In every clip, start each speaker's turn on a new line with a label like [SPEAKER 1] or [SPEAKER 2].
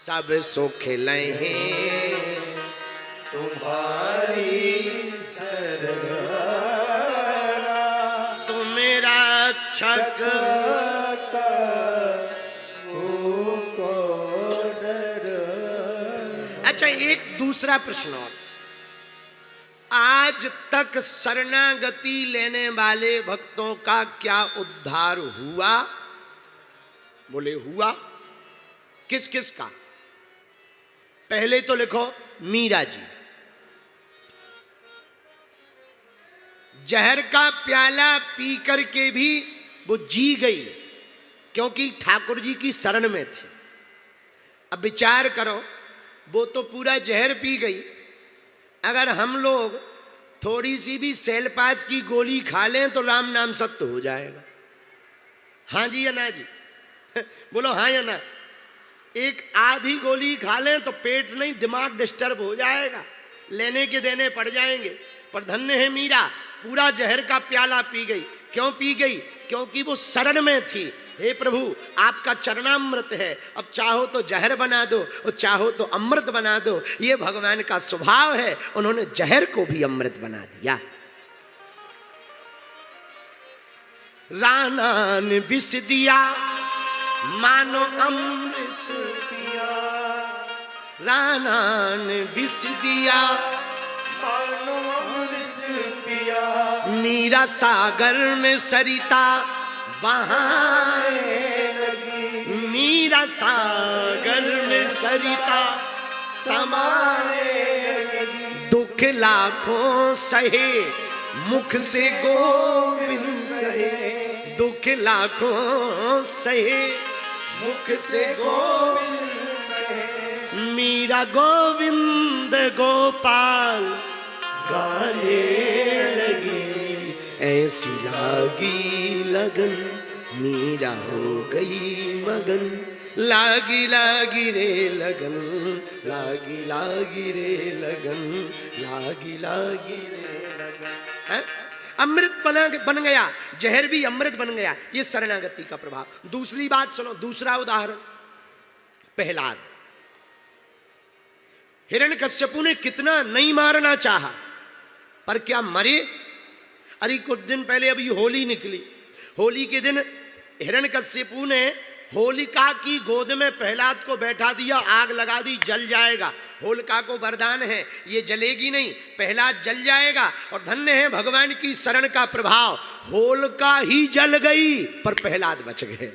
[SPEAKER 1] सब सुख लहें
[SPEAKER 2] तुम्हारी शरणा,
[SPEAKER 1] तुम मेरा रक्षक
[SPEAKER 2] को डर।
[SPEAKER 1] अच्छा, एक दूसरा प्रश्न और, आज तक शरणागति लेने वाले भक्तों का क्या उद्धार हुआ? बोले हुआ। किस किस का? पहले तो लिखो मीरा जी। जहर का प्याला पी करके भी वो जी गई, क्योंकि ठाकुर जी की शरण में थी। अब विचार करो, वो तो पूरा जहर पी गई, अगर हम लोग थोड़ी सी भी सेलपास की गोली खा लें तो राम नाम सत्य हो जाएगा। हाँ जी या ना जी? बोलो हाँ या ना। एक आधी गोली खा लें तो पेट नहीं दिमाग डिस्टर्ब हो जाएगा, लेने के देने पड़ जाएंगे। पर धन्य है मीरा, पूरा जहर का प्याला पी गई। क्यों पी गई? क्योंकि वो शरण में थी। हे प्रभु, आपका चरणामृत है, अब चाहो तो जहर बना दो और चाहो तो अमृत बना दो। ये भगवान का स्वभाव है, उन्होंने जहर को भी अमृत बना दिया। राना ने विष दिया मानो अमृत पिया, राना ने विष दिया
[SPEAKER 2] मानो अमृत पिया।
[SPEAKER 1] मीरा सागर में सरिता बहाने
[SPEAKER 2] लगी,
[SPEAKER 1] मीरा सागर में सरिता समाने
[SPEAKER 2] लगी।
[SPEAKER 1] दुख लाखों सहे मुख से गोविंद कहे, दुख लाखों सहे मुख से गोविंद कहे। मीरा गोविंद गोपाल गाने लगी, ऐसी लागी लगन मीरा हो गई मगन। लागी लागी रे लगन, लागी लागी रे लगन, लागी लागी रे लगन। है? अमृत बन गया, जहर भी अमृत बन गया। ये शरणागति का प्रभाव। दूसरी बात सुनो, दूसरा उदाहरण प्रहलाद। हिरण्यकश्यपु ने कितना नहीं मारना चाहा, पर क्या मरे? अरे कुछ दिन पहले अभी होली निकली, होली के दिन हिरण्यकश्यपु ने होलिका की गोद में प्रहलाद को बैठा दिया, आग लगा दी, जल जाएगा। होलिका को वरदान है, ये जलेगी नहीं, प्रहलाद जल जाएगा। और धन्य है भगवान की शरण का प्रभाव, होलिका ही जल गई पर प्रहलाद बच गए।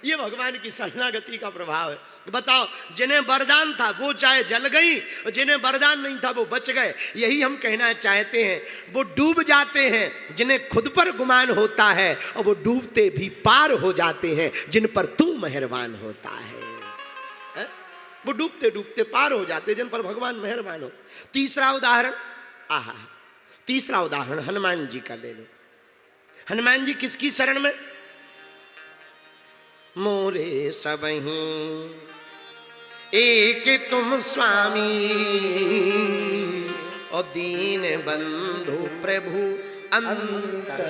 [SPEAKER 1] ये भगवान की शरणागति का प्रभाव है। बताओ, जिन्हें वरदान था वो चाहे जल गई, और जिन्हें वरदान नहीं था वो बच गए। यही हम कहना चाहते हैं। वो डूब जाते हैं जिन्हें खुद पर गुमान होता है, और वो डूबते भी पार हो जाते हैं जिन पर तू मेहरबान होता है। वो डूबते डूबते पार हो जाते जिन पर भगवान मेहरबान हो। तीसरा उदाहरण, आहा, तीसरा उदाहरण हनुमान जी का ले लो। हनुमान जी किसकी शरण में? मोरे सबहीं एक तुम स्वामी, और दीन बंधु प्रभु अंतर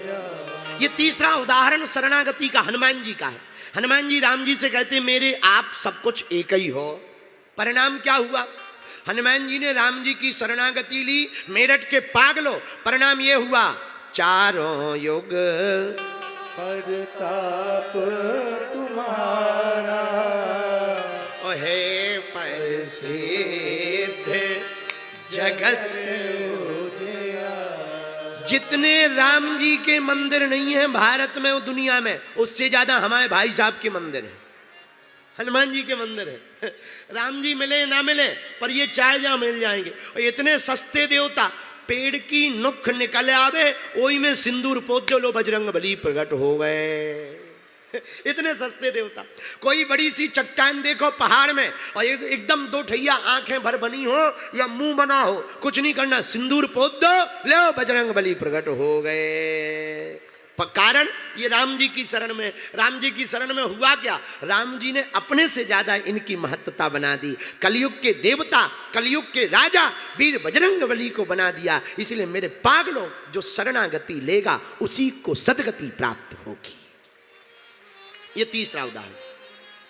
[SPEAKER 1] जाओ। ये तीसरा उदाहरण शरणागति का हनुमान जी का है। हनुमान जी राम जी से कहते मेरे आप सब कुछ एक ही हो। परिणाम क्या हुआ? हनुमान जी ने राम जी की शरणागति ली, मेरठ के पागलो। परिणाम ये हुआ, चारों युग
[SPEAKER 2] प्रताप तुम्हारा,
[SPEAKER 1] ओहे प्रसिद्ध जगत। जितने राम जी के मंदिर नहीं है भारत में और दुनिया में, उससे ज्यादा हमारे भाई साहब के मंदिर है, हनुमान जी के मंदिर है। राम जी मिले ना मिले, पर ये चाहे जहां मिल जाएंगे। और इतने सस्ते देवता, पेड़ की नुख निकल आवे ओई में सिंदूर पोत लो, बजरंग बली प्रकट हो गए। इतने सस्ते देवता। कोई बड़ी सी चट्टान देखो पहाड़ में, और एकदम दो ठैया आंखें भर बनी हो या मुंह बना हो, कुछ नहीं करना, सिंदूर पोत दो, लो बजरंग बली प्रकट हो गए। कारण ये राम जी की शरण में। राम जी की शरण में हुआ क्या? राम जी ने अपने से ज्यादा इनकी महत्ता बना दी। कलयुग के देवता, कलयुग के राजा वीर बजरंग बली को बना दिया। इसलिए मेरे पागलों, जो शरणागति लेगा उसी को सदगति प्राप्त होगी। ये तीसरा उदाहरण।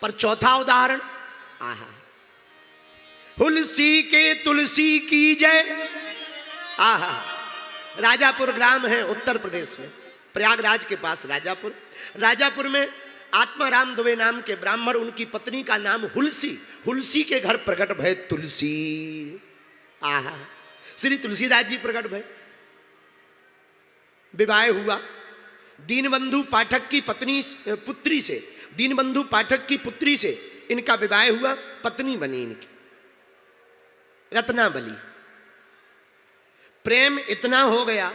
[SPEAKER 1] पर चौथा उदाहरण, आहा, हुलसी के तुलसी की जय। आहा, राजापुर ग्राम है उत्तर प्रदेश में, प्रयागराज के पास राजापुर। राजापुर में आत्माराम दुबे नाम के ब्राह्मण, उनकी पत्नी का नाम हुलसी, हुलसी के घर प्रकट भय तुलसी। आहा, श्री तुलसीदास जी प्रकट भय। विवाह हुआ दीनबंधु पाठक की पत्नी पुत्री से, दीनबंधु पाठक की पुत्री से इनका विवाह हुआ, पत्नी बनी इनकी रत्नावली। प्रेम इतना हो गया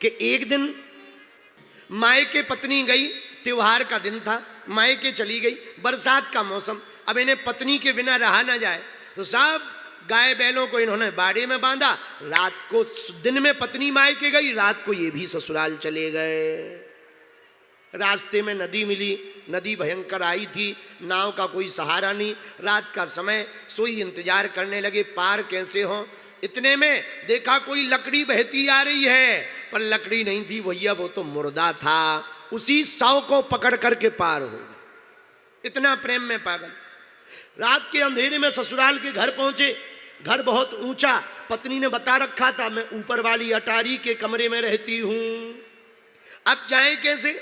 [SPEAKER 1] कि एक दिन मायके पत्नी गई, त्योहार का दिन था, मायके चली गई, बरसात का मौसम, अब इन्हें पत्नी के बिना रहा ना जाए, तो सब गाय बैलों को इन्होंने बाड़े में बांधा। रात को, दिन में पत्नी मायके गई, रात को ये भी ससुराल चले गए। रास्ते में नदी मिली, नदी भयंकर आई थी, नाव का कोई सहारा नहीं, रात का समय, सोई इंतजार करने लगे पार कैसे हो। इतने में देखा कोई लकड़ी बहती आ रही है, पर लकड़ी नहीं थी भैया, वो तो मुर्दा था, उसी शव को पकड़ करके पार हो गए। इतना प्रेम में पागल। रात के अंधेरे में ससुराल के घर पहुंचे। घर बहुत ऊंचा, पत्नी ने बता रखा था मैं ऊपर वाली अटारी के कमरे में रहती हूं। अब जाएं कैसे,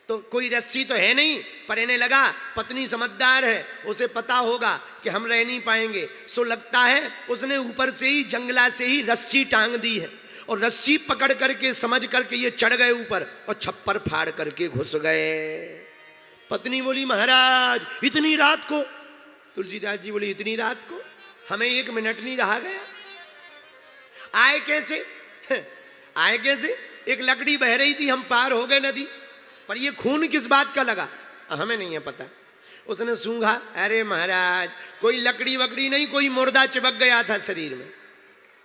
[SPEAKER 1] तो कोई रस्सी तो है नहीं, पर इन्हें लगा पत्नी समझदार है, उसे पता होगा कि हम रह नहीं पाएंगे, सो लगता है उसने ऊपर से ही जंगला से ही रस्सी टांग दी है, और रस्सी पकड़ करके समझ करके ये चढ़ गए ऊपर और छप्पर फाड़ करके घुस गए। पत्नी बोली महाराज इतनी रात को, तुलसीदास जी बोले इतनी रात को, हमें 1 मिनट नहीं रहा गया। आए कैसे, आए कैसे, एक लकड़ी बह रही थी, हम पार हो गए नदी, पर ये खून किस बात का लगा हमें नहीं है पता। उसने सूंघा, अरे महाराज कोई लकड़ी वकड़ी नहीं, कोई मुर्दा चिपक गया था शरीर में।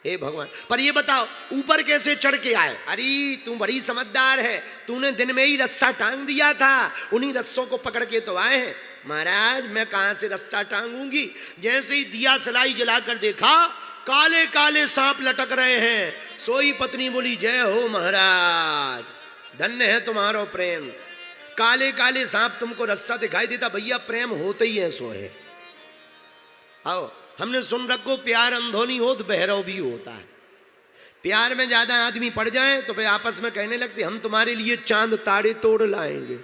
[SPEAKER 1] हे भगवान, पर ये बताओ ऊपर कैसे चढ़ के आए। अरे तू बड़ी समझदार है, तूने दिन में ही रस्सा टांग दिया था, उन्हीं रस्सों को पकड़ के तो आए हैं। महाराज मैं कहां से रस्सा टांगूंगी, जैसे ही दिया सलाई जलाकर देखा काले काले सांप लटक रहे हैं। सोई पत्नी बोली जय हो महाराज, धन्य है तुम्हारो प्रेम, काले काले सांप तुमको रस्सा दिखाई देता, भैया प्रेम होते ही है, सो है। आओ, हमने सुन रखो प्यार अंधोनी हो तो बहरव भी होता है। प्यार में ज्यादा आदमी पड़ जाए तो फिर आपस में कहने लगते हम तुम्हारे लिए चांद तारे तोड़ लाएंगे।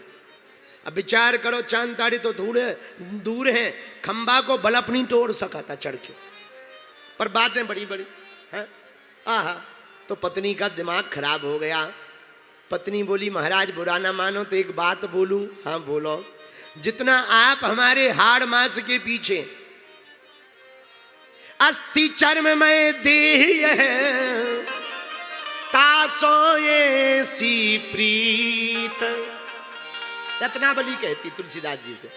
[SPEAKER 1] अब विचार करो, चांद तारे तो थोड़े दूर हैं, खंबा को बल्ब नहीं तोड़ सका था चढ़ के, पर बातें बड़ी बड़ी हैं। आहा, तो पत्नी का दिमाग खराब हो गया। पत्नी बोली महाराज बुरा ना मानो तो एक बात बोलूं। हाँ बोलो। जितना आप हमारे हाड़ मांस के पीछे अस्थि चर्म में देह है, तासो ये सी प्रीत, रत्नावली कहती तुलसीदास जी से,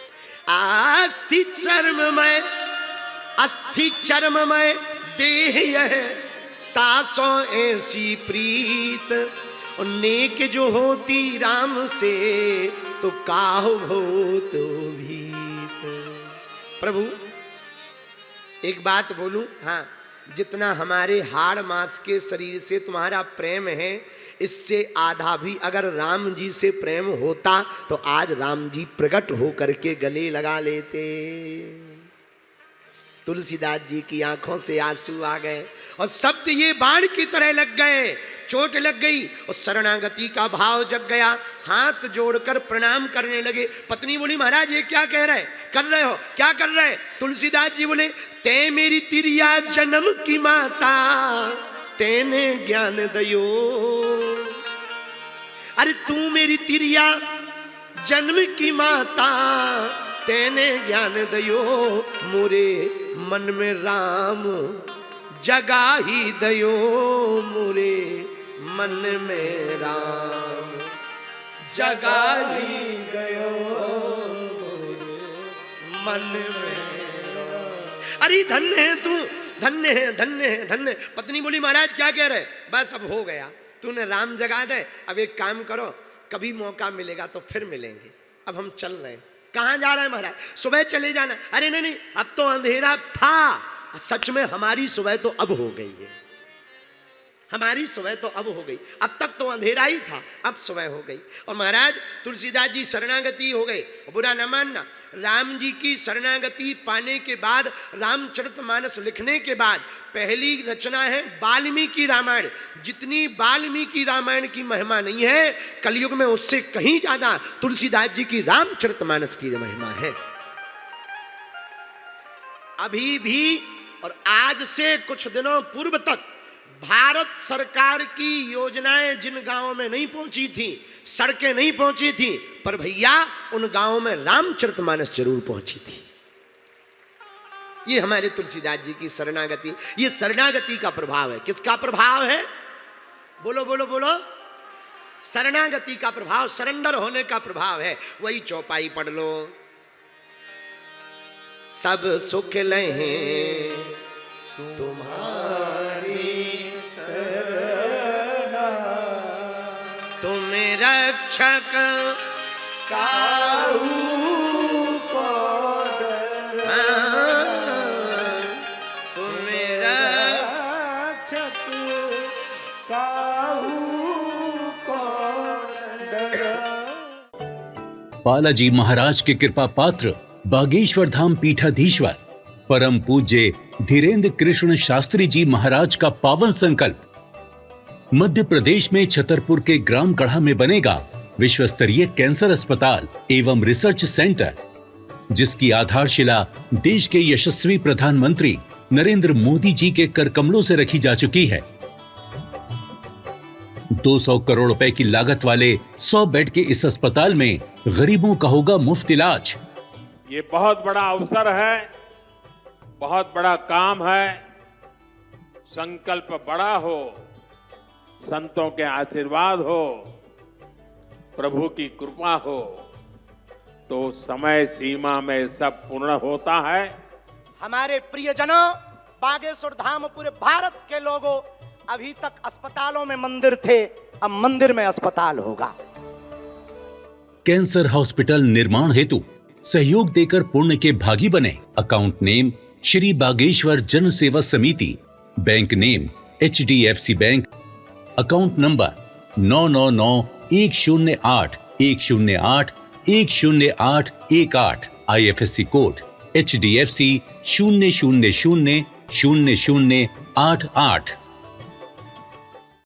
[SPEAKER 1] अस्थि चर्म में देह है, तासो ऐसी प्रीत, और नेक जो होती राम से तो काहो हो तो भीत। प्रभु एक बात बोलूं, हाँ जितना हमारे हाड़ मांस के शरीर से तुम्हारा प्रेम है, इससे आधा भी अगर राम जी से प्रेम होता तो आज राम जी प्रकट होकर के गले लगा लेते। तुलसीदास जी की आंखों से आंसू आ गए और शब्द ये बाण की तरह लग गए, चोट लग गई और शरणागति का भाव जग गया। हाथ जोड़कर प्रणाम करने लगे। पत्नी बोली महाराज ये क्या कह रहे कर रहे हो, क्या कर रहे? तुलसीदास जी बोले ते मेरी तिरिया जन्म की माता, तेने ज्ञान दयो। अरे तू मेरी तिरिया जन्म की माता, तेने ज्ञान दयो, मोरे मन में राम जगा ही दयो, मोरे मन में राम जगा ही गयो, मन में राम। अरे धन्य है तू, धन्य है, धन्य है, धन्य। पत्नी बोली महाराज क्या कह रहे? बस अब हो गया, तूने राम जगा दे। अब एक काम करो, कभी मौका मिलेगा तो फिर मिलेंगे, अब हम चल रहे हैं। कहाँ जा रहे हैं महाराज? सुबह चले जाना। अरे नहीं नहीं, अब तो अंधेरा था, सच में हमारी सुबह तो अब हो गई है। हमारी सुबह तो अब हो गई, अब तक तो अंधेरा ही था, अब सुबह हो गई। और महाराज तुलसीदास जी शरणागति हो गए, बुरा न मानना। राम जी की शरणागति पाने के बाद, रामचरितमानस लिखने के बाद पहली रचना है वाल्मीकि रामायण। जितनी वाल्मीकि रामायण की महिमा नहीं है कलयुग में, उससे कहीं ज्यादा तुलसीदास जी की रामचरितमानस की महिमा है। अभी भी और आज से कुछ दिनों पूर्व तक भारत सरकार की योजनाएं जिन गांवों में नहीं पहुंची थी, सड़कें नहीं पहुंची थी, पर भैया उन गांवों में रामचरितमानस जरूर पहुंची थी। ये हमारे तुलसीदास जी की शरणागति, ये शरणागति का प्रभाव है। किसका प्रभाव है? बोलो बोलो बोलो। शरणागति का प्रभाव, सरेंडर होने का प्रभाव है। वही चौपाई पढ़ लो, सब सुख लहें तुम्हारी
[SPEAKER 2] शरणा,
[SPEAKER 1] तुम रक्षक
[SPEAKER 2] काहू को डरना,
[SPEAKER 1] तुम
[SPEAKER 2] रक्षक काहू को डरना।
[SPEAKER 3] बालाजी महाराज के कृपा पात्र बागेश्वर धाम पीठाधीश्वर परम पूज्य धीरेन्द्र कृष्ण शास्त्री जी महाराज का पावन संकल्प। मध्य प्रदेश में छतरपुर के ग्राम गढ़ा में बनेगा विश्व स्तरीय कैंसर अस्पताल एवं रिसर्च सेंटर, जिसकी आधारशिला देश के यशस्वी प्रधानमंत्री नरेंद्र मोदी जी के कर कमलों से रखी जा चुकी है। 200 करोड़ रुपए की लागत वाले 100 बेड के इस अस्पताल में गरीबों का होगा मुफ्त इलाज।
[SPEAKER 4] ये बहुत बड़ा अवसर है, बहुत बड़ा काम है। संकल्प बड़ा हो, संतों के आशीर्वाद हो, प्रभु की कृपा हो, तो समय सीमा में सब पूर्ण होता है।
[SPEAKER 5] हमारे प्रियजनों, बागेश्वर धाम पूरे भारत के लोगों, अभी तक अस्पतालों में मंदिर थे, अब मंदिर में अस्पताल होगा।
[SPEAKER 3] कैंसर हॉस्पिटल निर्माण हेतु सहयोग देकर पुण्य के भागी बने। अकाउंट नेम श्री बागेश्वर जन सेवा समिति, bank name HDFC bank, account number 999108108108, IFSC code HDFC 0000088।